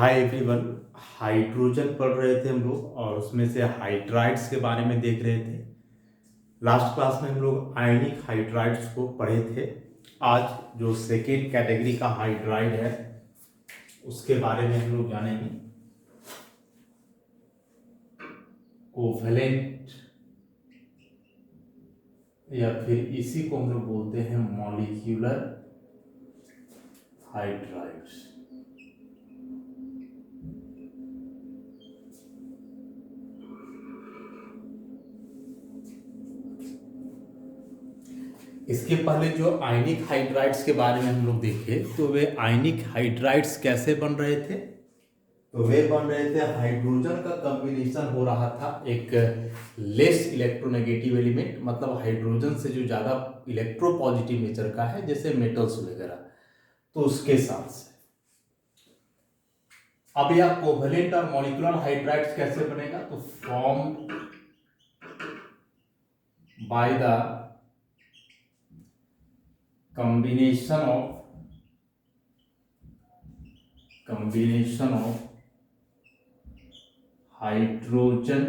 Hi everyone. Hydrogen पढ़ रहे थे हम लोग और उसमें से हाइड्राइड्स के बारे में देख रहे थे। लास्ट क्लास में हम लोग आयनिक हाइड्राइड्स को पढ़े थे। आज जो सेकेंड कैटेगरी का हाइड्राइड है उसके बारे में हम लोग जानेंगे। कोवेलेंट या फिर इसी को हम लोग बोलते हैं मॉलिक्यूलर हाइड्राइड्स। इसके पहले जो आयनिक हाइड्राइड्स के बारे में हम लोग देखे तो वे आयनिक हाइड्राइड्स कैसे बन रहे थे। तो वे बन रहे थे, हाइड्रोजन का कॉम्बिनेशन हो रहा था एक लेस इलेक्ट्रोनेगेटिव एलिमेंट, मतलब हाइड्रोजन से जो ज़्यादा इलेक्ट्रोपॉजिटिव नेचर का है जैसे मेटल्स वगैरह, तो उसके साथ से अब यह कोवेलेंट और मॉलिक्यूलर हाइड्राइड्स कैसे बनेगा, तो form by the combination of hydrogen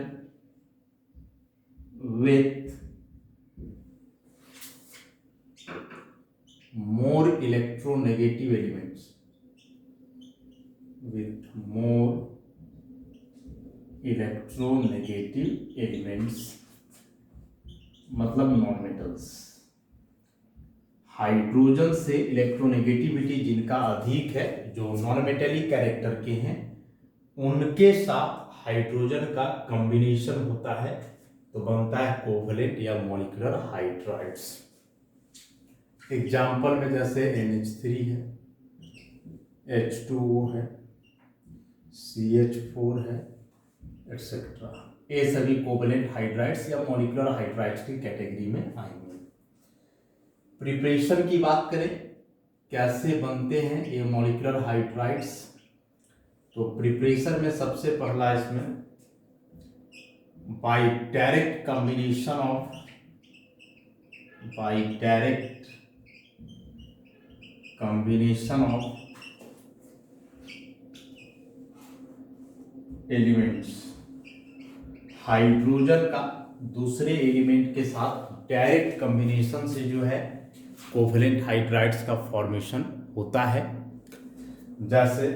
with more electronegative elements, मतलब नॉन मेटल्स। हाइड्रोजन से इलेक्ट्रोनेगेटिविटी जिनका अधिक है, जो नॉन मेटेलिक कैरेक्टर के हैं, उनके साथ हाइड्रोजन का कॉम्बिनेशन होता है तो बनता है कोवेलेंट या मॉलिक्यूलर हाइड्राइड्स। एग्जाम्पल में जैसे NH3 है, H2O है, CH4 है, एक्सेट्रा। ये सभी कोवेलेंट हाइड्राइड्स या मॉलिक्यूलर हाइड्राइड्स की कैटेगरी में आएंगे। प्रिपरेशन की बात करें, कैसे बनते हैं ये मॉलिक्यूलर हाइड्राइड्स, तो प्रिपरेशन में सबसे पहला इसमें by direct combination of elements, hydrogen का दूसरे एलिमेंट के साथ डायरेक्ट कॉम्बिनेशन से जो है कोवेलेंट हाइड्राइड्स का फॉर्मेशन होता है। जैसे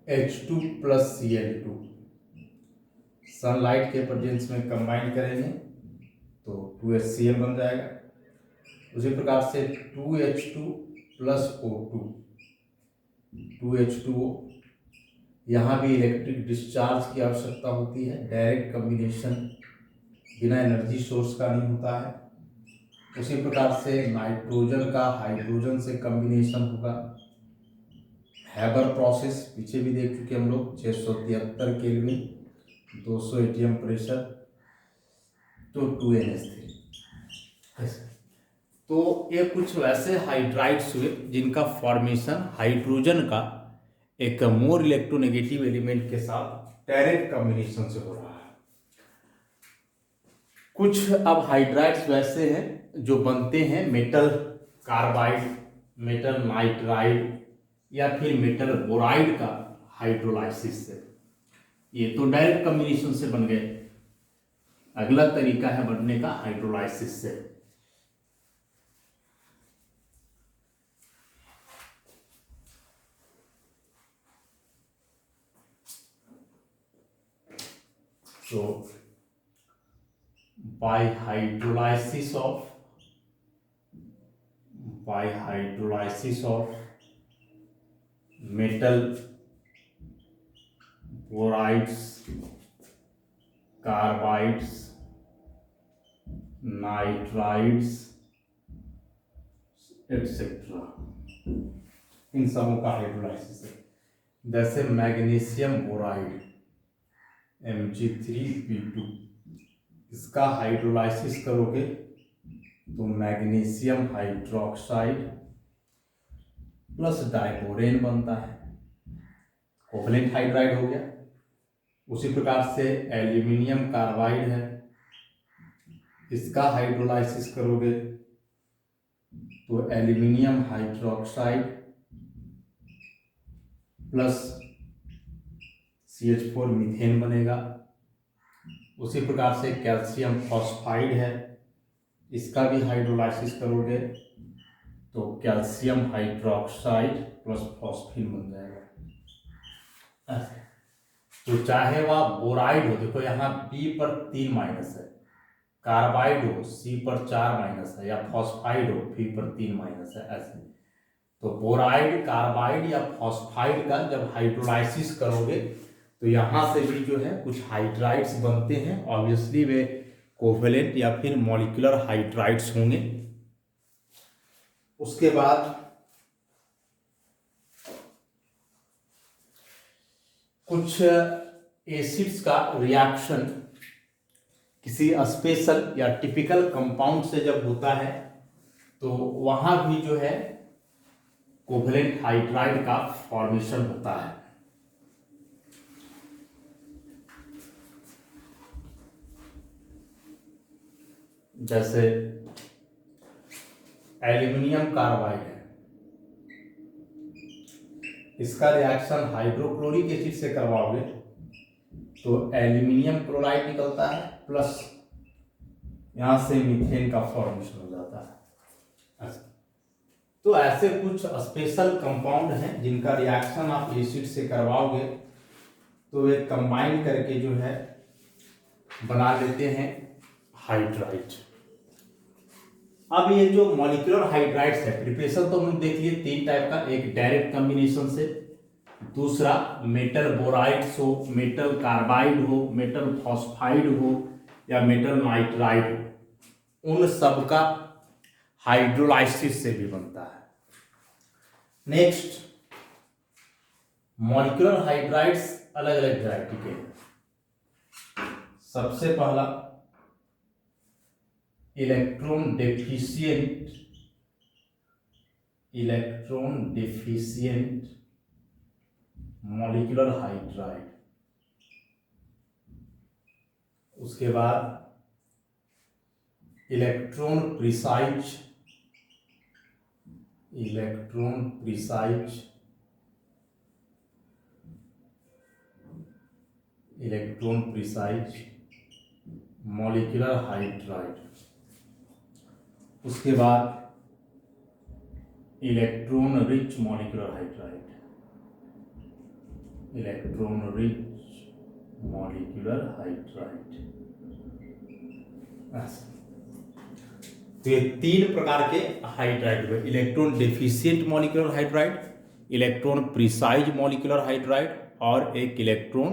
H2 प्लस Cl2 सनलाइट के प्रेजेंस में कंबाइन करेंगे तो 2HCl बन जाएगा। उसी प्रकार से 2H2 प्लस O2 2H2O, यहाँ भी इलेक्ट्रिक डिस्चार्ज की आवश्यकता होती है, डायरेक्ट कॉम्बिनेशन बिना एनर्जी सोर्स का नहीं होता है। उसी प्रकार से नाइट्रोजन का हाइड्रोजन से कॉम्बिनेशन होगा, हैबर प्रोसेस पीछे भी देख चुके हम लोग, 673 केल्विन 200 एटीएम प्रेशर, तो 2NH3। तो ये कुछ वैसे हाइड्राइड्स हुए जिनका फॉर्मेशन हाइड्रोजन का एक मोर इलेक्ट्रोनेगेटिव एलिमेंट के साथ डायरेक्ट कॉम्बिनेशन से हो रहा है। कुछ अब हाइड्राइड्स वैसे हैं जो बनते हैं मेटल कार्बाइड, मेटल नाइट्राइड या फिर मेटल बोराइड का हाइड्रोलाइसिस से। ये तो डायरेक्ट कॉम्बिनेशन से बन गए। अगला तरीका है बनने का हाइड्रोलाइसिस से। तो by hydrolysis of metal borides, carbides, nitrides etcetera, इन सबों का हाइड्रोलाइसिस है। जैसे मैग्नीशियम बोराइड Mg3P2, इसका हाइड्रोलाइसिस करोगे तो मैग्नीशियम हाइड्रोक्साइड प्लस डाइबोरेन बनता है, कोवेलेंट हाइड्राइड हो गया। उसी प्रकार से एल्यूमिनियम कार्बाइड है, इसका हाइड्रोलाइसिस करोगे तो aluminium hydroxide plus CH4 methane बनेगा। उसी प्रकार से कैल्शियम फॉस्फाइड है, इसका भी हाइड्रोलाइसिस करोगे तो कैल्शियम हाइड्रोक्साइड प्लस फॉस्फिन बन जाएगा। तो चाहे वह बोराइड हो, देखो यहाँ B पर 3 माइनस है, कार्बाइड हो C पर 4 माइनस है, या फॉस्फाइड हो F पर 3 माइनस है, ऐसे। तो बोराइड, कार्बाइड या फॉस्फाइड का जब हाइड्रोलाइसिस करोगे तो यहाँ से भी जो है कुछ हाइड्राइड्स बनते हैं। ऑब्वियसली वे कोवेलेंट या फिर मॉलिक्यूलर हाइड्राइड्स होंगे। उसके बाद कुछ एसिड्स का रिएक्शन किसी स्पेशल या टिपिकल कंपाउंड से जब होता है तो वहां भी जो है कोवेलेंट हाइड्राइड का फॉर्मेशन होता है। जैसे एल्यूमिनियम कार्बाइड है, इसका रिएक्शन हाइड्रोक्लोरिक एसिड से करवाओगे तो एल्यूमिनियम क्लोराइड निकलता है, प्लस यहां से मीथेन का फॉर्मेशन हो जाता है। तो ऐसे कुछ स्पेशल कंपाउंड हैं जिनका रिएक्शन आप एसिड से करवाओगे तो वे कंबाइन करके जो है बना लेते हैं हाइड्राइड। अब ये जो मॉलिक्यूलर हाइड्राइड्स है, प्रिपरेशन तो हमने देख लिए 3 टाइप का, एक डायरेक्ट कॉम्बिनेशन से, दूसरा मेटल बोराइड्स हो, मेटल कार्बाइड हो, मेटल फॉस्फाइड हो या मेटल नाइट्राइड हो, उन सब का हाइड्रोलाइसिस से भी बनता है। नेक्स्ट, मॉलिक्यूलर हाइड्राइड्स अलग अलग वैरायटी के हैं। सबसे पहला इलेक्ट्रॉन डेफिशिएंट मॉलिक्यूलर हाइड्राइड। उसके बाद इलेक्ट्रॉन प्रिसाइज मॉलिक्यूलर हाइड्राइड। उसके बाद इलेक्ट्रॉन रिच मॉलिक्यूलर हाइड्राइड। तो ये 3 प्रकार के हाइड्राइड हुए, electron deficient molecular hydride, electron precise molecular hydride और एक इलेक्ट्रॉन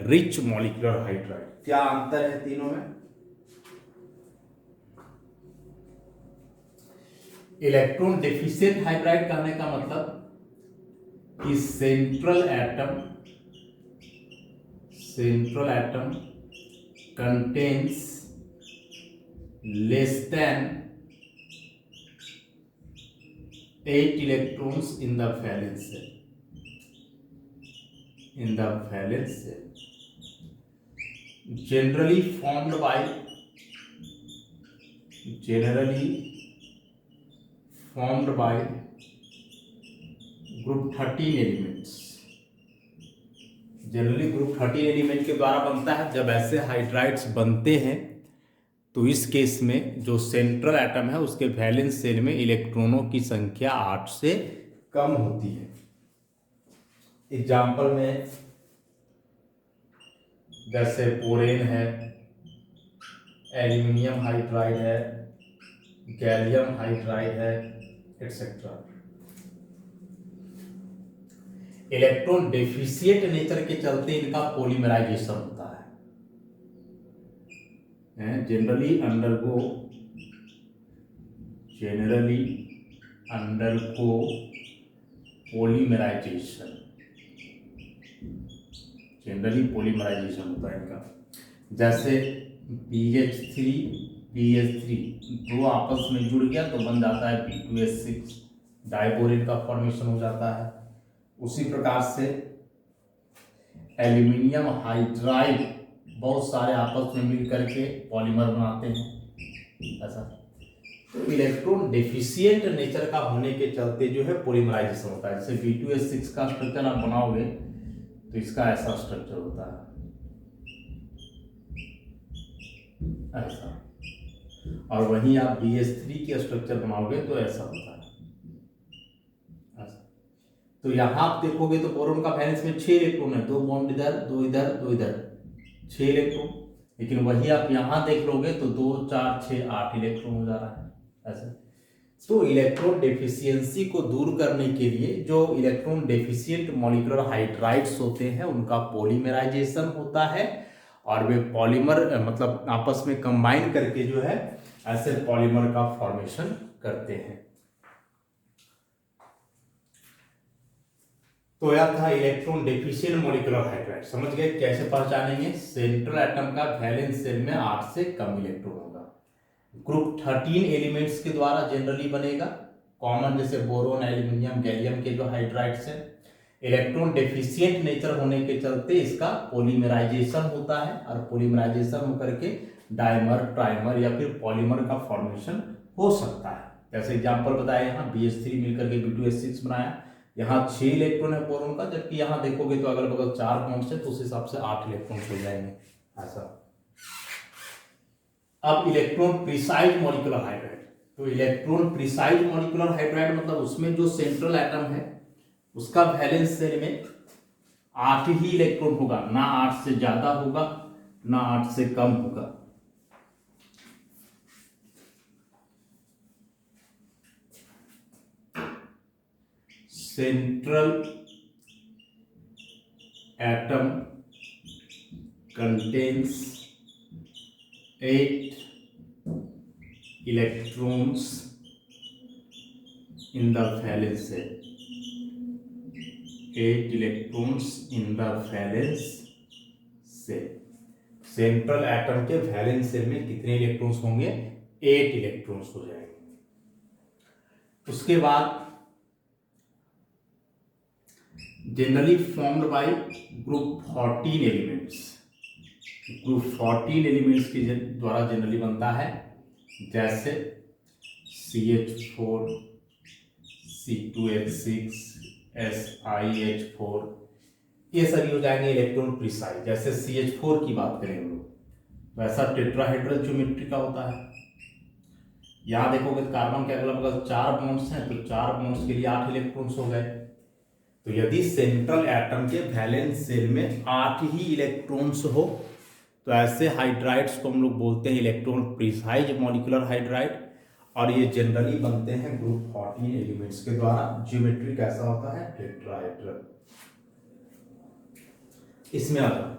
रिच मॉलिक्यूलर हाइड्राइड। क्या अंतर है तीनों में? इलेक्ट्रॉन डेफिशिएंट हाइड्राइड कहने का मतलब कि central atom contains less than 8 electrons in the valence shell, generally formed by group 13 elements. Generally group 13 element के द्वारा बनता है। जब ऐसे हाइड्राइड्स बनते हैं तो इस केस में जो सेंट्रल एटम है उसके वैलेंस शेल में इलेक्ट्रॉनों की संख्या 8 से कम होती है। एग्जाम्पल में जैसे बोरेन है, एल्यूमिनियम हाइड्राइड है, गैलियम हाइड्राइड है, एटसेट्रा। इलेक्ट्रॉन डेफिशिएंट नेचर के चलते इनका पॉलीमराइजेशन होता है। Generally undergo polymerisation, generally polymerisation होता है इनका। जैसे BH3 दो आपस में जुड़ गया तो बन जाता है B2S6, डाइबोरेन का फॉर्मेशन हो जाता है। उसी प्रकार से एल्यूमिनियम हाइड्राइड बहुत सारे आपस में मिल करके पॉलीमर बनाते हैं, ऐसा। तो इलेक्ट्रॉन डेफिशिएंट नेचर का होने के चलते जो है पॉलीमराइजेशन होता है। जैसे B2S6 का स्ट्रक्चर आप बनाओगे तो इसका ऐसा स्ट्रक्चर होता है, ऐसा, और वहीं आप BS3 के स्ट्रक्चर बनाओगे तो ऐसा होता है, ऐसा। तो यहाँ आप देखोगे तो बोरोन का वैलेंस में 6 इलेक्ट्रॉन है, 2 बॉन्ड इधर, 2 इधर, 2 इधर, 6 इलेक्ट्रॉन। लेकिन वही आप यहाँ देख लोगे तो 2 4 6 8 इलेक्ट्रॉन हो जा रहा है, ऐसा। तो इलेक्ट्रॉन डेफिशिएंसी को दूर करने के लिए जो इलेक्ट्रॉन डेफिशिएंट मॉलिक्यूलर हाइड्राइड्स होते हैं उनका पॉलीमराइजेशन होता है, और वे पॉलीमर मतलब आपस में कंबाइन करके जो है ऐसे पॉलीमर का फॉर्मेशन करते हैं। तो यह था इलेक्ट्रॉन डेफिशिएंट मॉलिक्यूलर हाइड्राइड। समझ गए कैसे पहचानेंगे? सेंट्रल एटम का वैलेंस शेल में 8 से कम इलेक्ट्रॉन होगा, ग्रुप 13 एलिमेंट्स के द्वारा जनरली बनेगा, कॉमन जैसे बोरोन, एल्यूमिनियम, गैलियम के जो हाइड्राइड्स हैं। इलेक्ट्रॉन डेफिशिएंट नेचर होने के चलते इसका पॉलीमराइजेशन होता है, और पॉलीमराइजेशन होकर के डायमर, ट्राइमर या फिर पॉलीमर का फॉर्मेशन हो सकता है। जैसे एग्जांपल बताया, यहाँ BH3 मिलकर के B2S6 बनाया, यहाँ 6 इलेक्ट्रॉन है बोरोन का, जबकि यहाँ देखोगे तो अगल बगल 4 बॉन्ड्स है, तो उस हिसाब से 8 इलेक्ट्रॉन हो जाएंगे, ऐसा। अब इलेक्ट्रॉन प्रिसाइज मॉलिक्यूलर हाइड्राइड। तो इलेक्ट्रॉन प्रिसाइज मॉलिक्यूलर हाइड्राइड मतलब उसमें जो सेंट्रल एटम है उसका वैलेंस शेल में 8 ही इलेक्ट्रॉन होगा, ना 8 से ज्यादा होगा ना 8 से कम होगा। Central atom contains 8 electrons in the valence shell, 8 electrons in the valence shell। Central atom के वैलेंस शेल में कितने इलेक्ट्रॉन्स होंगे? 8 इलेक्ट्रॉन्स हो जाएंगे। उसके बाद generally formed by group 14 elements, group 14 elements के द्वारा जनरली बनता है, जैसे CH4, C2H6, SiH4, ये सभी हो जाएंगे इलेक्ट्रॉन प्रिसाइज। जैसे CH4 की बात करें हम लोग तो ऐसा टेट्राहेड्रल ज्योमेट्री का होता है। यहाँ देखोगे कार्बन के अगल बगल 4 बॉन्ड्स हैं, तो 4 बॉन्ड्स के लिए 8 इलेक्ट्रॉन्स हो गए। तो यदि सेंट्रल एटम के वैलेंस शेल में 8 ही इलेक्ट्रॉन्स हो तो ऐसे हाइड्राइड्स को हम लोग बोलते हैं इलेक्ट्रॉन प्रिसाइज मॉलिक्यूलर हाइड्राइड, और ये जनरली बनते हैं ग्रुप 14 एलिमेंट्स के द्वारा। ज्योमेट्री कैसा होता है? टेट्राहेड्रल। इसमें आ जाओ,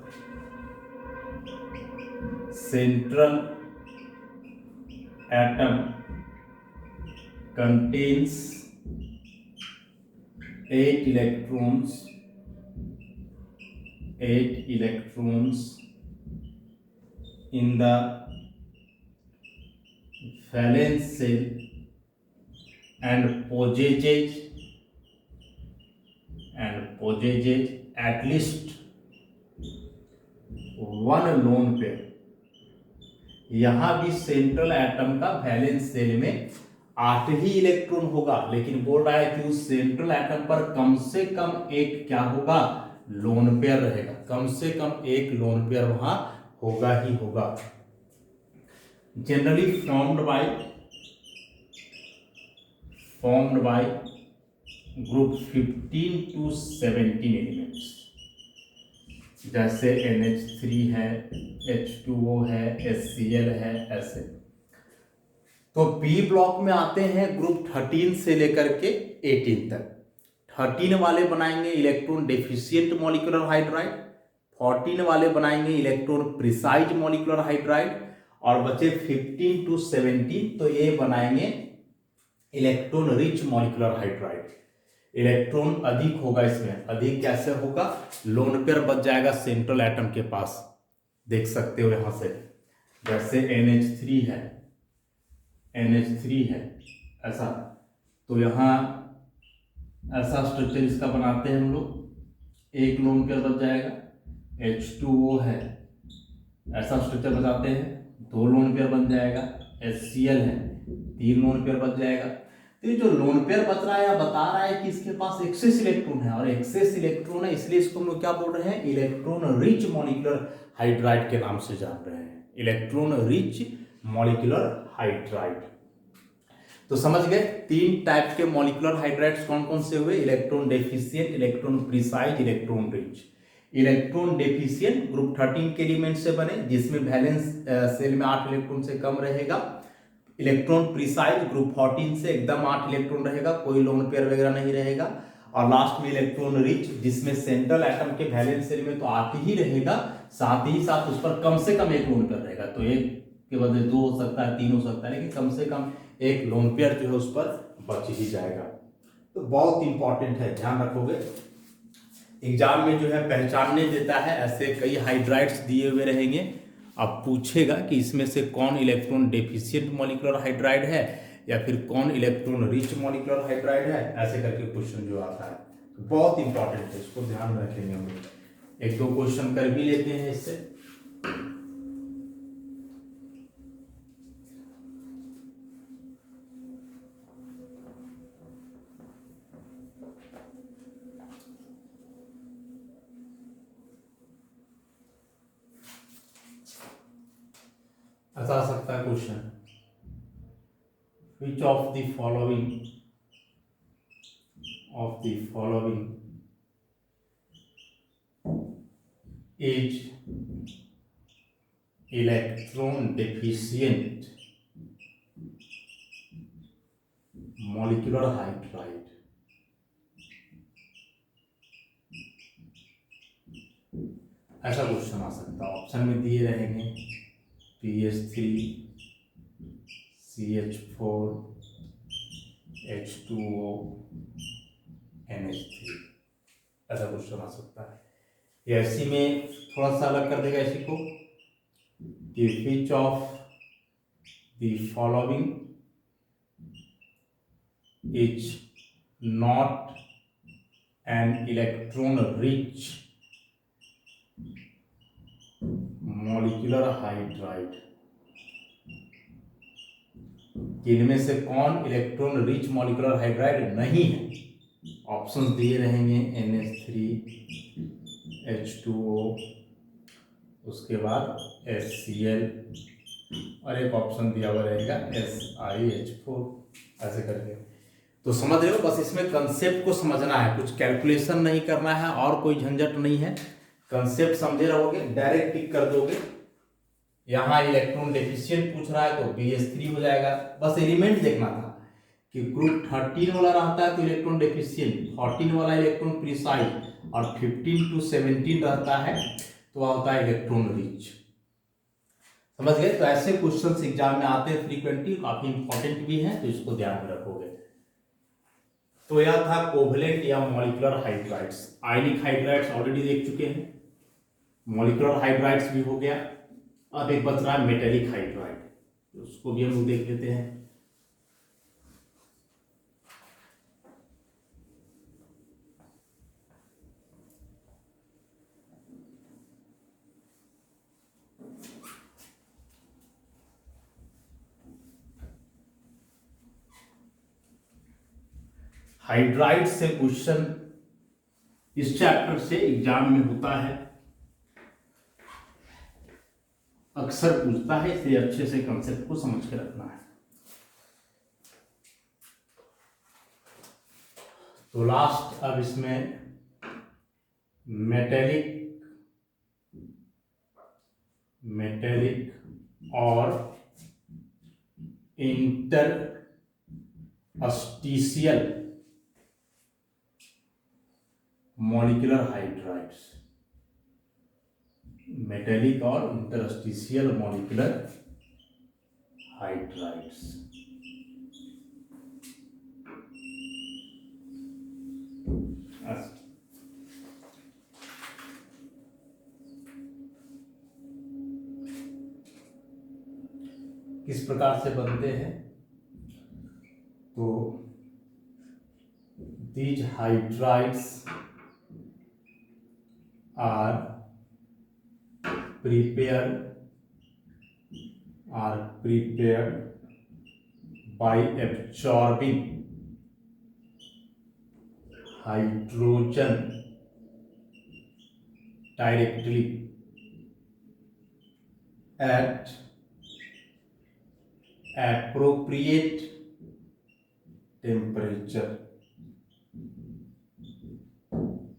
central atom contains 8 electrons in the valence shell and possesses at least one lone pair। यहां भी सेंट्रल एटम का वैलेंस शेल में 8 ही इलेक्ट्रॉन होगा, लेकिन बोल रहा है कि उस सेंट्रल एटम पर कम से कम एक क्या होगा? लोन पेयर रहेगा। कम से कम एक लोन पेयर वहां होगा ही होगा। Generally formed by group 15 to 17 elements, जैसे NH3 है, H2O है, HCl है, ऐसे। तो बी ब्लॉक में आते हैं ग्रुप 13 से लेकर के 18 तक। 13 वाले बनाएंगे इलेक्ट्रॉन डेफिशिएंट मॉलिक्यूलर हाइड्राइड, 14 वाले बनाएंगे इलेक्ट्रॉन प्रिसाइज मॉलिक्यूलर हाइड्राइड, और बचे 15 to 17 तो ये बनाएंगे electron rich molecular hydride. Electron अधिक होगा इसमें। अधिक कैसे होगा? लोन पेयर बच जाएगा सेंट्रल एटम के पास, देख सकते हो यहां से। जैसे NH3 है ऐसा, तो यहां ऐसा स्ट्रक्चर इसका बनाते हैं हम लोग, एक लोन पेयर बच जाएगा। H2O है, ऐसा स्ट्रक्चर बताते हैं, 2 लोन पेयर बन जाएगा। HCl है, 3 लोन पेयर बच जाएगा। तो ये जो लोन पेयर बच रहा है या बता रहा है कि इसके पास एक्सेस इलेक्ट्रॉन है, और एक्सेस इलेक्ट्रॉन है, इसलिए इसको हम लोग क्या बोल रहे हैं, इलेक्ट्रॉन रिच मॉलिक्यूलर हाइड्राइड के नाम से जान रहे हैं, इलेक्ट्रॉन रिच मॉलिक्यूलर हाइड्राइड। तो समझ गए 3 टाइप के मॉलिक्यूलर हाइड्राइड्स कौन कौन से हुए, electron deficient, electron precise, electron rich. Electron deficient group 13 के एलिमेंट से बने, जिसमें वैलेंस शेल में 8 इलेक्ट्रॉन से कम रहेगा। इलेक्ट्रॉन प्रिसाइज ग्रुप 14 से एकदम 8 इलेक्ट्रॉन रहेगा, कोई लोन पेयर वगैरह नहीं रहेगा। और लास्ट में इलेक्ट्रॉन रिच, जिसमें सेंट्रल एटम के वैलेंस शेल में तो 8 ही रहेगा, साथ ही साथ उस पर कम से कम एक लोन पेयर रहेगा। तो एक के बदले 2 हो सकता है, 3 हो सकता है, लेकिन कम से कम एक लोन पेयर जो है उस पर बच ही जाएगा। तो बहुत इंपॉर्टेंट है, ध्यान रखोगे। एग्जाम में जो है पहचानने देता है, ऐसे कई हाइड्राइड्स दिए हुए रहेंगे, अब पूछेगा कि इसमें से कौन इलेक्ट्रॉन डेफिशिएंट मॉलिक्यूलर हाइड्राइड है या फिर कौन इलेक्ट्रॉन रिच मॉलिक्यूलर हाइड्राइड है, ऐसे करके क्वेश्चन जो आता है। तो बहुत इंपॉर्टेंट है, इसको ध्यान में रखेंगे हम लोग। 1-2 क्वेश्चन कर भी लेते हैं इससे। ऐसा आ सकता है question, which of the following is electron deficient molecular hydride। ऐसा क्वेश्चन आ सकता है, ऑप्शन में दिए रहेंगे PH3, CH4, H2O, NH3, ऐसा क्वेश्चन आ सकता है। ये ऐसी में थोड़ा सा अलग कर देगा इसी को, कि which of the following is not an electron rich molecular hydride। इनमें से कौन इलेक्ट्रॉन रिच मॉलिक्यूलर हाइड्राइड नहीं है। ऑप्शंस दिए रहेंगे NH3, H2O, उसके बाद HCl, और एक ऑप्शन दिया हुआ रहेगा SiH4, ऐसे करके। तो समझ रहे हो, बस इसमें कंसेप्ट को समझना है, कुछ कैलकुलेशन नहीं करना है और कोई झंझट नहीं है। कंसेप्ट समझे रहोगे, डायरेक्ट टिक कर दोगे। यहाँ इलेक्ट्रॉन डेफिशिएंट पूछ रहा है तो BH3 हो जाएगा। बस एलिमेंट देखना था कि ग्रुप 13 वाला रहता है तो इलेक्ट्रॉन डेफिशिएंट, 14 वाला इलेक्ट्रॉन प्रिसाइज, और 15 to 17 रहता है तो वह होता है इलेक्ट्रॉन रिच। समझ गए। तो ऐसे क्वेश्चंस एग्जाम में आते हैं फ्रीक्वेंटली, काफी इंपॉर्टेंट भी हैं, तो इसको ध्यान में रखोगे। तो यह था कोवलेंट या मॉलिक्यूलर हाइड्राइड्स। आयनिक हाइड्राइड्स ऑलरेडी देख चुके हैं, मॉलिक्यूलर हाइड्राइड्स भी हो गया। अब एक बच रहा है मेटेलिक हाइड्राइड, तो उसको भी हम लोग देख लेते हैं। हाइड्राइड से क्वेश्चन इस चैप्टर से एग्जाम में होता है, अक्सर पूछता है, इसलिए अच्छे से कंसेप्ट को समझ के रखना है। तो लास्ट अब इसमें मेटेलिक और इंटरस्टिशियल मॉलिक्यूलर हाइड्राइड्स, मेटेलिक और इंटरस्टिशियल मॉलिक्यूलर हाइड्राइड्स। किस प्रकार से बनते हैं, तो these hydrides are prepared by absorbing hydrogen directly at appropriate temperature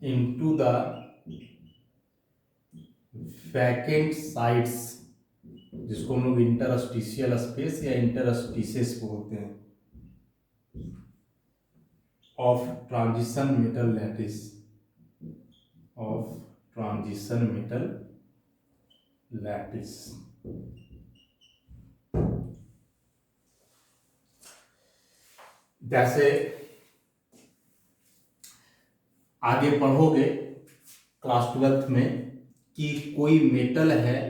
into the vacant sites, जिसको हम लोग इंटरस्टिशियल स्पेस या इंटरस्टिसेस बोलते हैं, of transition metal lattice, of transition metal lattice. जैसे आगे पढ़ोगे क्लास 12th में कि कोई मेटल है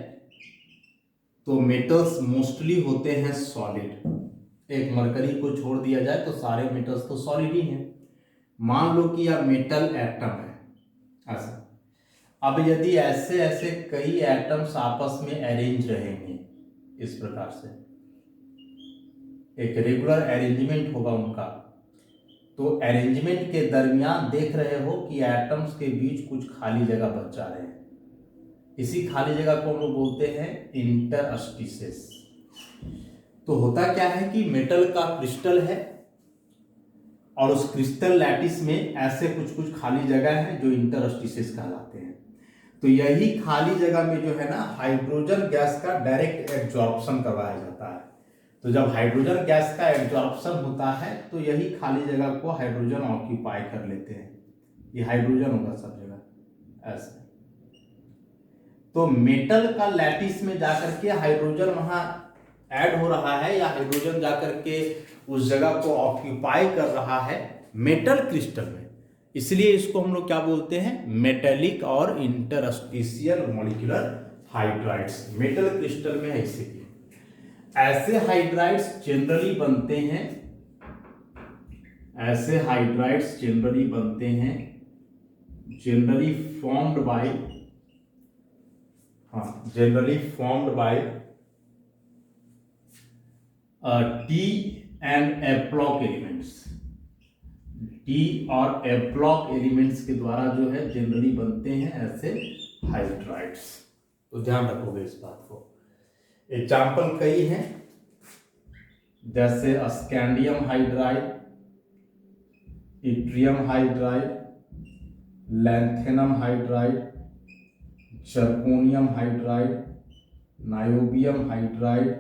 तो मेटल्स मोस्टली होते हैं सॉलिड। एक मरकरी को छोड़ दिया जाए तो सारे मेटल्स तो सॉलिड ही हैं। मान लो कि यह मेटल एटम है ऐसा। अब यदि ऐसे ऐसे कई एटम्स आपस में अरेंज रहेंगे इस प्रकार से, एक रेगुलर अरेंजमेंट होगा उनका, तो अरेंजमेंट के दरमियान देख रहे हो कि एटम्स के बीच कुछ खाली जगह बच जा रहे हैं। इसी खाली जगह को हम लोग बोलते हैं इंटरस्टिसेस। तो होता क्या है कि मेटल का क्रिस्टल है और उस क्रिस्टल लैटिस में ऐसे कुछ कुछ खाली जगह है जो इंटरस्टिसेस कहलाते हैं। तो यही खाली जगह में जो है ना हाइड्रोजन गैस का डायरेक्ट एब्जॉर्प्शन करवाया जाता है। तो जब हाइड्रोजन गैस का एब्जॉर्प्शन होता है तो यही खाली जगह को हाइड्रोजन ऑक्यूपाई कर लेते हैं। ये हाइड्रोजन होगा सब जगह ऐसे। तो मेटल का लैटिस में जाकर के हाइड्रोजन वहां ऐड हो रहा है या हाइड्रोजन जाकर के उस जगह को ऑक्यूपाई कर रहा है मेटल क्रिस्टल में। इसलिए इसको हम लोग क्या बोलते हैं, मेटेलिक और interstitial molecular hydrides. Metal crystal में है इसीलिए। ऐसे हाइड्राइड्स जनरली बनते हैं, ऐसे हाइड्राइड्स जनरली बनते हैं, generally formed by T and F block elements. T और F ब्लॉक एलिमेंट्स के द्वारा जो है जनरली बनते हैं ऐसे हाइड्राइड्स। तो ध्यान रखोगे इस बात को। एग्जाम्पल कई हैं, जैसे scandium hydride, yttrium hydride, lanthanum hydride, zirconium hydride, niobium hydride,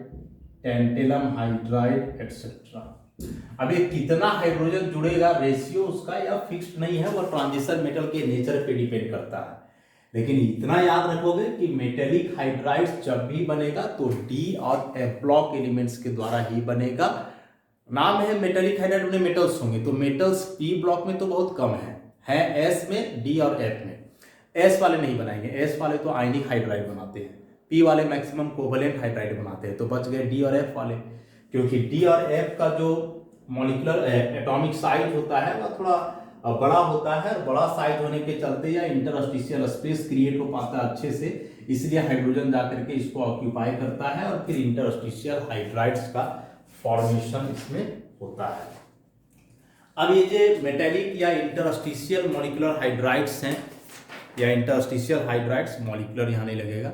tantalum hydride etcetera. अब ये कितना हाइड्रोजन जुड़ेगा, रेशियो उसका या फिक्स्ड नहीं है, वो ट्रांजिशन मेटल के नेचर पे डिपेंड करता है। लेकिन इतना याद रखोगे कि मेटेलिक हाइड्राइड्स जब भी बनेगा तो डी और एफ ब्लॉक एलिमेंट्स के द्वारा ही बनेगा। नाम है मेटेलिक हाइड्राइड, में मेटल्स होंगे तो मेटल्स पी ब्लॉक में तो बहुत कम है एस में, डी और एफ में। एस वाले नहीं बनाएंगे, एस वाले तो आयनिक हाइड्राइड बनाते हैं, पी वाले मैक्सिमम कोवलेंट हाइड्राइड बनाते हैं। तो बच गए डी और एफ वाले, क्योंकि डी और एफ का जो मॉलिक्यूलर एटॉमिक साइज होता है वह थोड़ा बड़ा होता है, और बड़ा साइज होने के चलते या इंटरस्टिशियल स्पेस क्रिएट हो पाता है अच्छे से, इसलिए हाइड्रोजन जाकर के इसको ऑक्यूपाई करता है और फिर इंटरस्टिशियल हाइड्राइड्स का फॉर्मेशन इसमें होता है। अब ये जो मेटेलिक या इंटरस्टिशियल मॉलिक्यूलर हाइड्राइड्स हैं या इंटरस्टिशियल हाइड्राइड्स, मॉलिक्यूलर यहाँ नहीं लगेगा,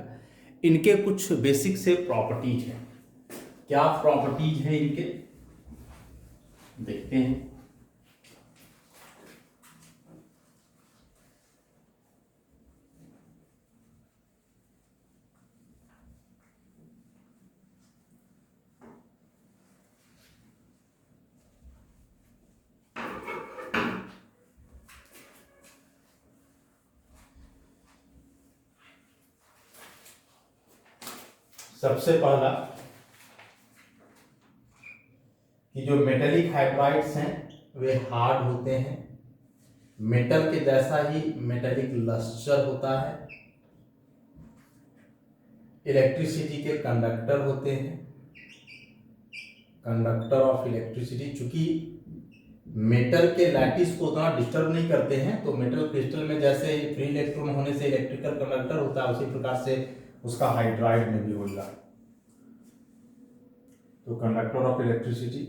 इनके कुछ बेसिक से प्रॉपर्टीज हैं। क्या प्रॉपर्टीज है इनके, देखते हैं। सबसे पहला कि जो मेटेलिक हाइड्राइड्स हैं वे हार्ड होते हैं, मेटल के जैसा ही मेटेलिक लस्टर होता है, इलेक्ट्रिसिटी के कंडक्टर होते हैं, कंडक्टर ऑफ इलेक्ट्रिसिटी। चूंकि मेटल के लैटिस को उतना डिस्टर्ब नहीं करते हैं तो मेटल क्रिस्टल में जैसे फ्री इलेक्ट्रॉन होने से इलेक्ट्रिकल कंडक्टर होता है, उसी प्रकार से उसका हाइड्राइड में भी होगा। तो कंडक्टर ऑफ इलेक्ट्रिसिटी,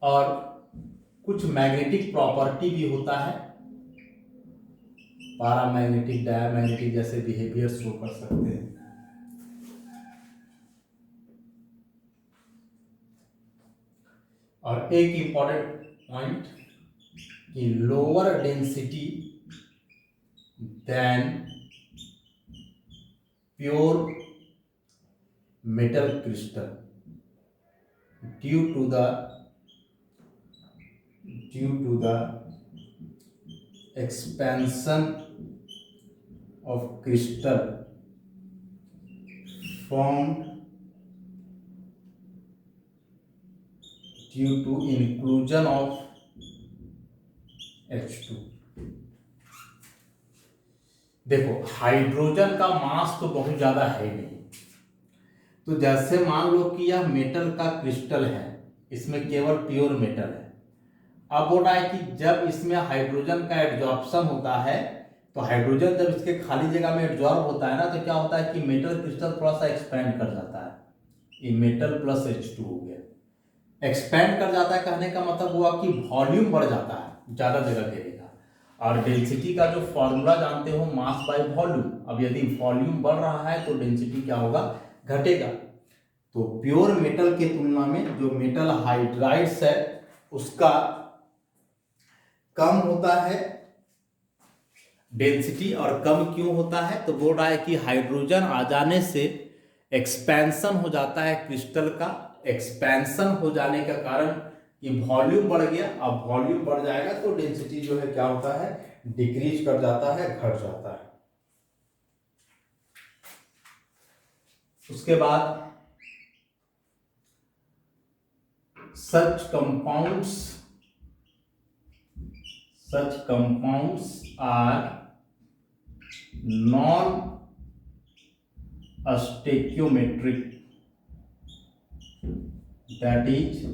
और कुछ मैग्नेटिक प्रॉपर्टी भी होता है, पैरामैग्नेटिक, डायमैग्नेटिक जैसे बिहेवियर शो कर सकते हैं। और एक इंपॉर्टेंट पॉइंट कि lower density than pure metal crystal due to the expansion of crystal formed due to inclusion of H2। देखो हाइड्रोजन का मास तो बहुत ज्यादा है नहीं, तो जैसे मान लो कि यह मेटल का क्रिस्टल है, इसमें केवल प्योर मेटल है। अब हो रहा है कि जब इसमें हाइड्रोजन का एड्जॉर्प्शन होता है, तो हाइड्रोजन जब इसके खाली जगह में एड्जॉर्ब होता है ना, तो क्या होता है कि मेटल क्रिस्टल थोड़ा सा एक्सपैंड कर जाता है। ये मेटल प्लस H2 हो गया, एक्सपैंड कर जाता है। कहने का मतलब हुआ कि वॉल्यूम बढ़ जाता है, ज्यादा जगह घेरेगा। और डेंसिटी का जो फॉर्मूला जानते हो, मास बाय वॉल्यूम। अब यदि वॉल्यूम बढ़ रहा है तो डेंसिटी क्या होगा, घटेगा। तो प्योर मेटल के तुलना में जो मेटल हाइड्राइड्स है उसका कम होता है डेंसिटी। और कम क्यों होता है, तो बोल रहा है कि हाइड्रोजन आ जाने से एक्सपेंशन हो जाता है क्रिस्टल का। एक्सपेंशन हो जाने का कारण कि वॉल्यूम बढ़ गया। अब वॉल्यूम बढ़ जाएगा तो डेंसिटी जो है क्या होता है, डिक्रीज कर जाता है, घट जाता है। उसके बाद such compounds are non-stoichiometric, that is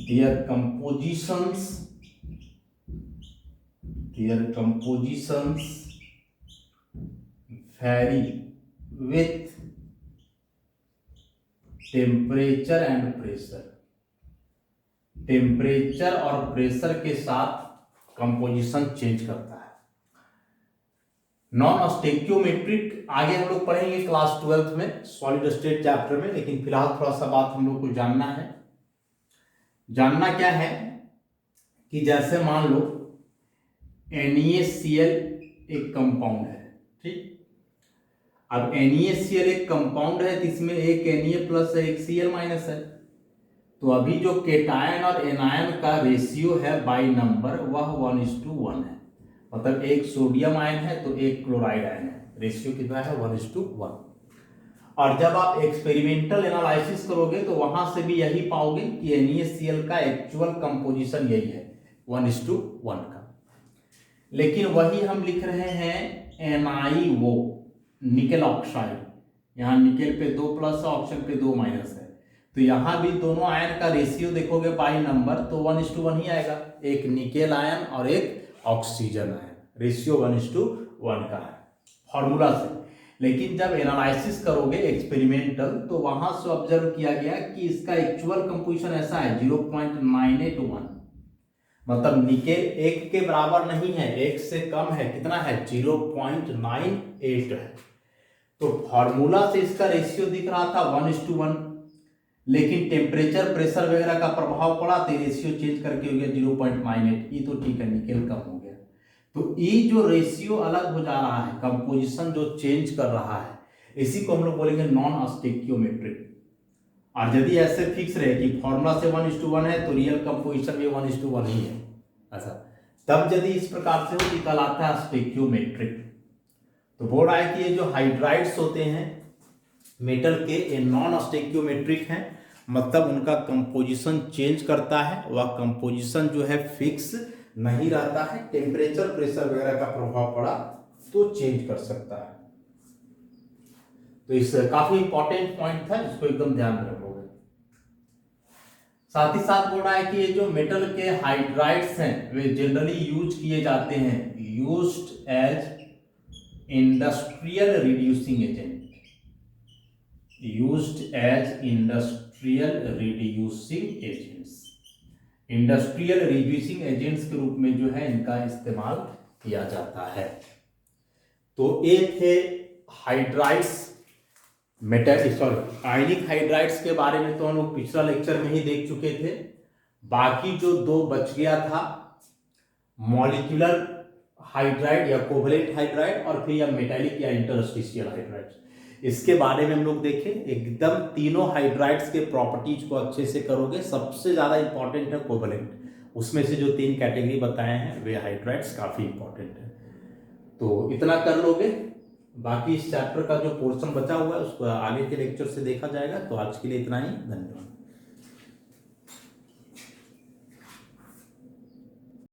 their compositions vary with temperature and pressure. Temperature और प्रेशर के साथ कंपोजिशन चेंज करता है। नॉन स्टेक्योमेट्रिक आगे हम लोग पढ़ेंगे क्लास 12th में सॉलिड स्टेट चैप्टर में, लेकिन फिलहाल थोड़ा सा बात हम लोग को जानना है। जानना क्या है कि जैसे मान लो NaCl एक कंपाउंड है, ठीक। अब NaCl एक कंपाउंड है तो इसमें एक Na प्लस है, एक Cl माइनस है। तो अभी जो केटायन और एनायन का रेशियो है बाई नंबर वह 1:1 है। मतलब एक सोडियम आयन है तो एक क्लोराइड आयन है, रेशियो कितना है 1:1। और जब आप एक्सपेरिमेंटल एनालिसिस करोगे तो वहां से भी यही पाओगे कि NaCl का एक्चुअल कंपोजिशन यही है 1:1 का। लेकिन वही हम लिख रहे हैं NiO निकेल ऑक्साइड। यहाँ निकेल पे 2 प्लस है, ऑक्सीजन पे 2 माइनस है। तो यहाँ भी दोनों आयन का रेशियो देखोगे बाई नंबर तो 1:1 ही आएगा। एक निकेल आयन और एक ऑक्सीजन आयन, रेशियो 1:1 का है फॉर्मूला से। लेकिन जब एनालिसिस करोगे एक्सपेरिमेंटल तो वहां से ऑब्जर्व किया गया कि इसका एक्चुअल कंपोजिशन ऐसा है 0.981। मतलब निकेल 1 के बराबर नहीं है, 1 से कम है, कितना है 0.98 है। तो फॉर्मूला से इसका रेशियो दिख रहा था 1:1, लेकिन टेम्परेचर प्रेशर वगैरह का प्रभाव पड़ा तो रेशियो चेंज करके हो गया 0.98। ये तो ठीक है, निकेल कम हो गया। तो ये जो रेशियो अलग हो जा रहा है, कंपोजिशन जो चेंज कर रहा है, इसी को हम लोग बोलेंगे नॉन स्टेक्योमेट्रिक। और यदि ऐसे फिक्स रहे कि फॉर्मूला से 1:1 है तो रियल कंपोजिशन भी 1:1 ही है, ऐसा तब यदि इस प्रकार से हो कहलाता है स्टेक्योमेट्रिक। तो बोल रहा है कि ये जो हाइड्राइड्स होते हैं मेटल के, ये नॉन स्टेक्योमेट्रिक हैं। मतलब उनका कंपोजिशन चेंज करता है, वह कंपोजिशन जो है फिक्स नहीं रहता है। टेम्परेचर प्रेशर वगैरह का प्रभाव पड़ा तो चेंज कर सकता है। तो इस काफी इंपॉर्टेंट पॉइंट था जिसको एकदम ध्यान में रखोगे। साथ ही साथ बोल रहा है कि ये जो मेटल के हाइड्राइड्स हैं वे जनरली यूज किए जाते हैं used as industrial reducing agent. Used as industrial industrial reducing agents. Industrial reducing agents के रूप में जो है इनका इस्तेमाल किया जाता है। तो ये थे हाइड्राइड्स, आयनिक हाइड्राइड्स के बारे में तो हम लोग पिछला लेक्चर में ही देख चुके थे। बाकी जो दो बच गया था, मॉलिक्यूलर हाइड्राइड या कोवलेंट हाइड्राइड और फिर या मेटालिक या इंटरस्टिशियल हाइड्राइड्स, इसके बारे में हम लोग देखें। एकदम तीनों हाइड्राइड्स के प्रॉपर्टीज को अच्छे से करोगे। सबसे ज्यादा इंपॉर्टेंट है कोवलेंट, उसमें से जो 3 कैटेगरी बताए हैं वे हाइड्राइड्स काफी इंपॉर्टेंट है। तो इतना कर लोगे, बाकी इस चैप्टर का जो पोर्शन बचा हुआ है उसको आगे के लेक्चर से देखा जाएगा। तो आज के लिए इतना ही, धन्यवाद।